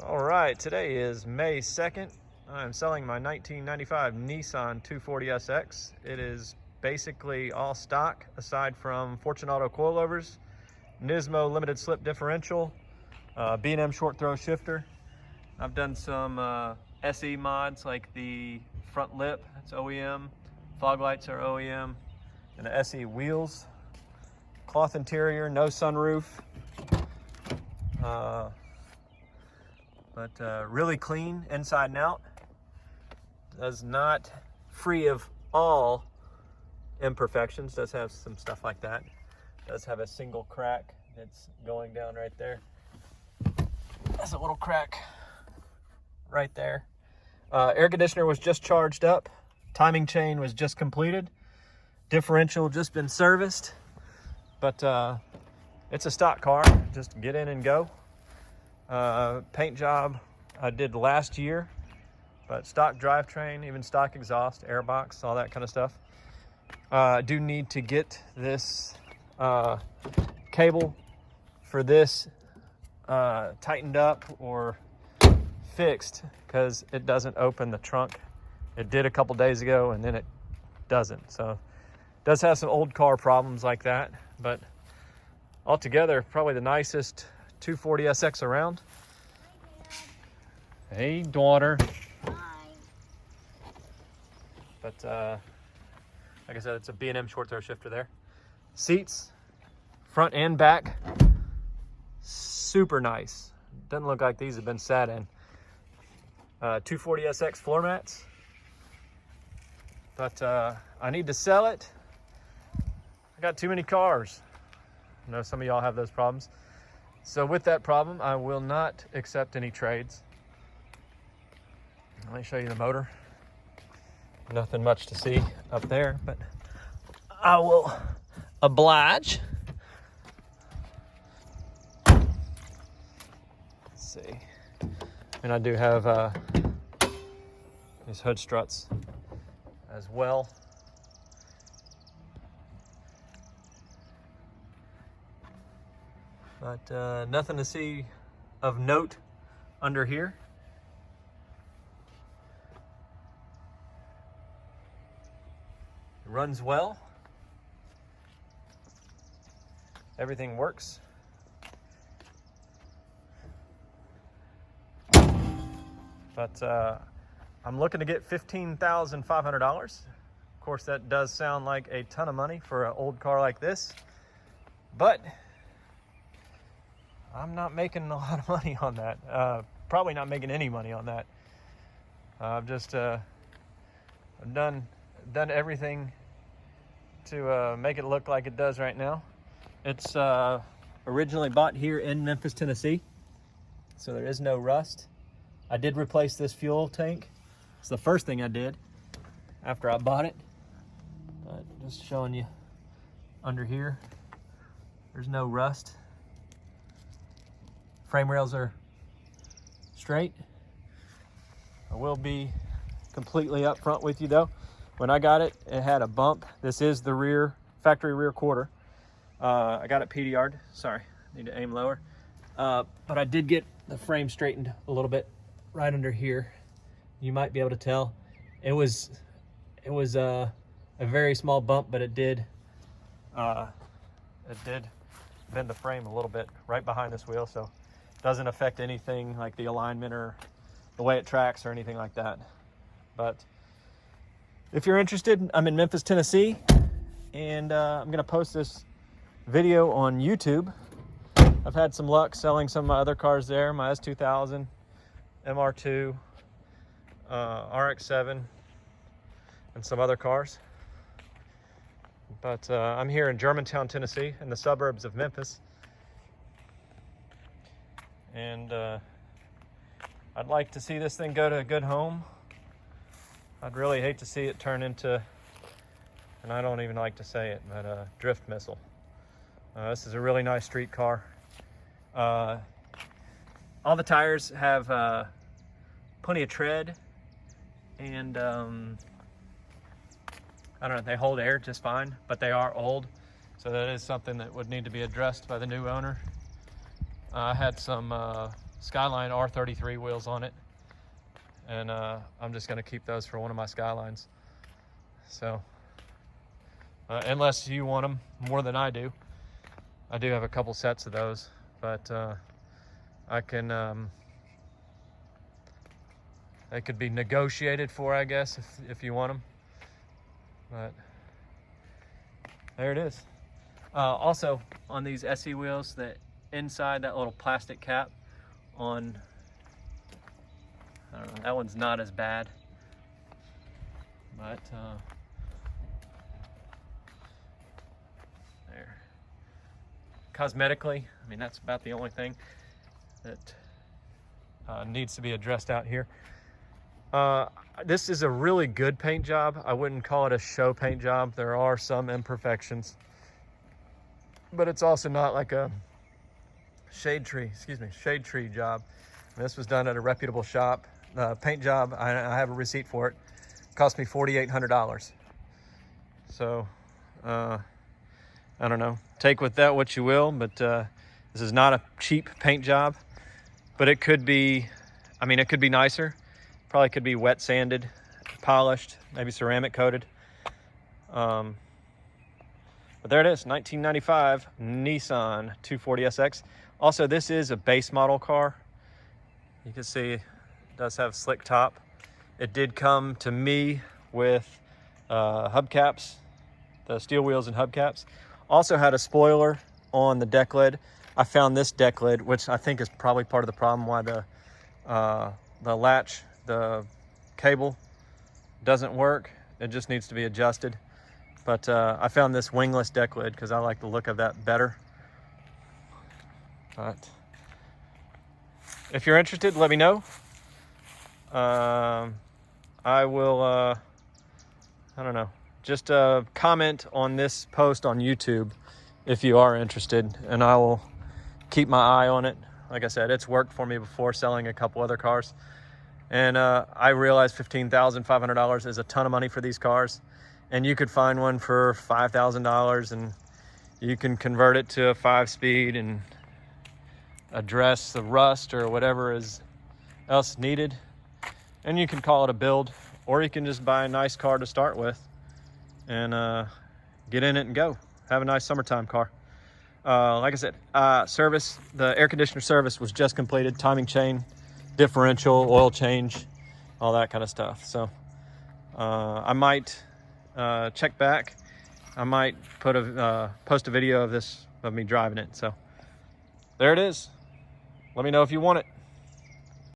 All right, today is May 2nd. I'm selling my 1995 Nissan 240SX. It is basically all stock aside from Fortune Auto coilovers, Nismo limited slip differential, B&M short throw shifter. I've done some SE mods like the front lip, that's OEM, fog lights are OEM, and the SE wheels. Cloth interior, no sunroof. But really clean inside and out. Does not, free of all imperfections, does have some stuff like that. Does have a single crack that's going down right there. That's a little crack right there. Air conditioner was just charged up. Timing chain was just completed. Differential just been serviced. But it's a stock car, just get in and go. Paint job I did last year, but stock drivetrain, even stock exhaust, airbox, all that kind of stuff. I do need to get this cable for this tightened up or fixed because it doesn't open the trunk. It did a couple days ago and then it doesn't. So it does have some old car problems like that, but altogether probably the nicest 240SX around. Hey, daughter. Hi. But like I said, it's a B&M short throw shifter there. Seats, front and back, super nice. Doesn't look like these have been sat in. 240SX floor mats. But I need to sell it. I got too many cars. I know some of y'all have those problems. So with that problem, I will not accept any trades. Let me show you the motor. Nothing much to see up there, but I will oblige. Let's see. And I do have these hood struts as well. But nothing to see of note under here. It runs well. Everything works. But I'm looking to get $15,500. Of course, that does sound like a ton of money for an old car like this, but I'm not making a lot of money on that. Probably not making any money on that. I've just I've done everything to make it look like it does right now. It's originally bought here in Memphis, Tennessee, so there is no rust. I did replace this fuel tank. It's the first thing I did after I bought it. Just showing you under here, there's no rust. Frame rails are straight. I will be completely upfront with you though. When I got it, it had a bump. This is the rear, factory rear quarter. I got it PDR'd. Sorry, need to aim lower. But I did get the frame straightened a little bit right under here. You might be able to tell. It was a very small bump, but it did bend the frame a little bit right behind this wheel, so doesn't affect anything like the alignment or the way it tracks or anything like that. But if you're interested, I'm in Memphis, Tennessee, and I'm gonna post this video on YouTube. I've had some luck selling some of my other cars there, my S2000, MR2, RX-7, and some other cars. But I'm here in Germantown, Tennessee, in the suburbs of Memphis. And I'd like to see this thing go to a good home. I'd really hate to see it turn into, and I don't even like to say it, but a drift missile. This is a really nice street car. All the tires have plenty of tread, and I don't know, they hold air just fine, but they are old, so that is something that would need to be addressed by the new owner. I had some Skyline R33 wheels on it. And I'm just gonna keep those for one of my Skylines. So, unless you want them more than I do. I do have a couple sets of those, but I can, they could be negotiated for, I guess, if you want them. But there it is. Also, on these SE wheels, the inside, that little plastic cap on, I don't know, that one's not as bad. But, there. Cosmetically, I mean, that's about the only thing that needs to be addressed out here. This is a really good paint job. I wouldn't call it a show paint job. There are some imperfections, but it's also not like a shade tree job. This was done at a reputable shop. Paint job, I have a receipt for it. Cost me $4,800. So, I don't know. Take with that what you will, but this is not a cheap paint job. But it could be, I mean, it could be nicer. Probably could be wet sanded, polished, maybe ceramic coated. But there it is, 1995 Nissan 240SX. Also, this is a base model car. You can see it does have slick top. It did come to me with hubcaps, the steel wheels and hubcaps. Also had a spoiler on the deck lid. I found this deck lid, which I think is probably part of the problem why the latch, the cable doesn't work. It just needs to be adjusted. But I found this wingless deck lid because I like the look of that better. But if you're interested, let me know. I will, I don't know, just comment on this post on YouTube if you are interested, and I will keep my eye on it. Like I said, it's worked for me before selling a couple other cars. And I realize $15,500 is a ton of money for these cars. And you could find one for $5,000 and you can convert it to a 5-speed and address the rust or whatever is else needed. And you can call it a build, or you can just buy a nice car to start with and get in it and go. Have a nice summertime car. Like I said, service, the air conditioner service was just completed. Timing chain, differential, oil change, all that kind of stuff. So I might check back. I might put post a video of this, of me driving it. So there it is. Let me know if you want it.